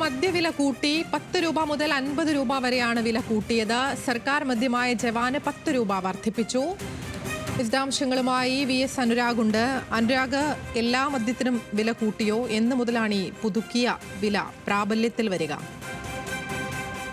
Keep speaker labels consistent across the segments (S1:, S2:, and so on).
S1: മദ്യവില കൂട്ടി 10 രൂപ മുതൽ 50 രൂപ വരെയാണ് വില കൂട്ടിയത്. സർക്കാർ മദ്യമായ ജവാന് 10 രൂപ വർദ്ധിപ്പിച്ചു. വിശദാംശങ്ങളുമായി VS അനുരാഗ് ഉണ്ട്. അനുരാഗ്, എല്ലാ മദ്യത്തിനും വില കൂട്ടിയോ? എന്ന് മുതലാണ് ഈ പുതുക്കിയ വില പ്രാബല്യത്തിൽ വരിക?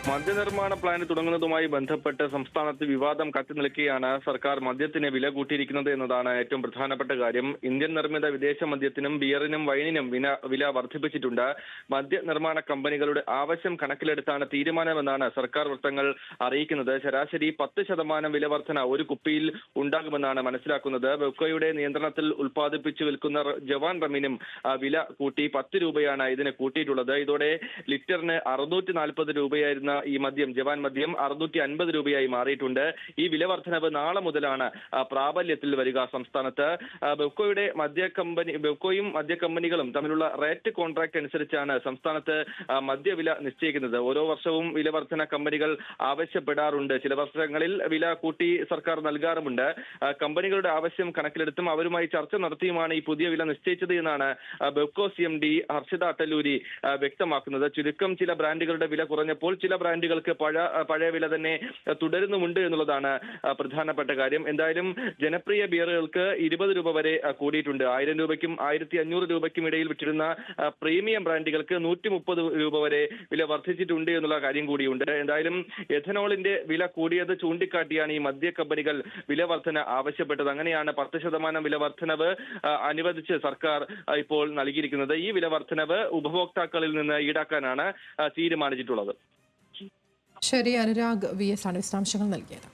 S2: മദ്യനിർമ്മാണ പ്ലാന്റ് തുടങ്ങുന്നതുമായി ബന്ധപ്പെട്ട് സംസ്ഥാനത്ത് വിവാദം കത്തി നിൽക്കുകയാണ്. സർക്കാർ മദ്യത്തിന് വില കൂട്ടിയിരിക്കുന്നത് എന്നതാണ് ഏറ്റവും പ്രധാനപ്പെട്ട കാര്യം. ഇന്ത്യൻ നിർമ്മിത വിദേശ മദ്യത്തിനും ബിയറിനും വൈനിനും വില വർദ്ധിപ്പിച്ചിട്ടുണ്ട്. മദ്യനിർമ്മാണ കമ്പനികളുടെ ആവശ്യം കണക്കിലെടുത്താണ് തീരുമാനമെന്നാണ് സർക്കാർ വൃത്തങ്ങൾ അറിയിക്കുന്നത്. ശരാശരി 10% വില വർധന ഒരു കുപ്പിയിൽ ഉണ്ടാകുമെന്നാണ് മനസ്സിലാക്കുന്നത്. ബെവ്കോയുടെ നിയന്ത്രണത്തിൽ ഉൽപ്പാദിപ്പിച്ചു വിൽക്കുന്ന ജവാൻ റമ്മിനും വില കൂട്ടി 10 രൂപയാണ് ഇതിന് കൂട്ടിയിട്ടുള്ളത്. ഇതോടെ ലിറ്ററിന് 640 രൂപയായിരുന്ന ഈ മദ്യം, ജവാൻ മദ്യം 650 രൂപയായി മാറിയിട്ടുണ്ട്. ഈ വില വർധനവ് നാളെ മുതലാണ് പ്രാബല്യത്തിൽ വരിക. സംസ്ഥാനത്ത് ബെവ്കോയും മദ്യക്കമ്പനികളും തമ്മിലുള്ള റേറ്റ് കോൺട്രാക്ട് അനുസരിച്ചാണ് സംസ്ഥാനത്ത് മദ്യവില നിശ്ചയിക്കുന്നത്. ഓരോ വർഷവും വില വർധന കമ്പനികൾ ആവശ്യപ്പെടാറുണ്ട്. ചില വർഷങ്ങളിൽ വില കൂട്ടി സർക്കാർ നൽകാറുമുണ്ട്. കമ്പനികളുടെ ആവശ്യം കണക്കിലെടുത്തും അവരുമായി ചർച്ച നടത്തിയുമാണ് ഈ പുതിയ വില നിശ്ചയിച്ചത് എന്നാണ് ബെവ്കോ CMD ഹർഷിത അട്ടല്ലൂരി വ്യക്തമാക്കുന്നത്. ചുരുക്കം ചില ബ്രാൻഡുകളുടെ വില കുറഞ്ഞപ്പോൾ ചില ബ്രാൻഡുകൾക്ക് പഴയ വില തന്നെ തുടരുന്നുമുണ്ട് എന്നുള്ളതാണ് പ്രധാനപ്പെട്ട കാര്യം. എന്തായാലും ജനപ്രിയ ബിയറുകൾക്ക് 20 രൂപ വരെ കൂടിയിട്ടുണ്ട്. 1000 രൂപയ്ക്കും 1500 രൂപയ്ക്കും ഇടയിൽ വിറ്റിരുന്ന പ്രീമിയം ബ്രാൻഡുകൾക്ക് 130 രൂപ വരെ വില വർദ്ധിച്ചിട്ടുണ്ട് എന്നുള്ള കാര്യം കൂടിയുണ്ട്. എന്തായാലും എഥനോളിന്റെ വില കൂടിയത് ചൂണ്ടിക്കാട്ടിയാണ് ഈ മദ്യ കമ്പനികൾ വില വർധന ആവശ്യപ്പെട്ടത്. അങ്ങനെയാണ് 10% വില വർധനവ് അനുവദിച്ച് സർക്കാർ ഇപ്പോൾ നൽകിയിരിക്കുന്നത്. ഈ വില വർധനവ് ഉപഭോക്താക്കളിൽ നിന്ന് ഈടാക്കാനാണ് തീരുമാനിച്ചിട്ടുള്ളത്.
S1: ശരി, അനുരാഗ് VS ആണ് വിശദാംശങ്ങൾ നൽകിയത്.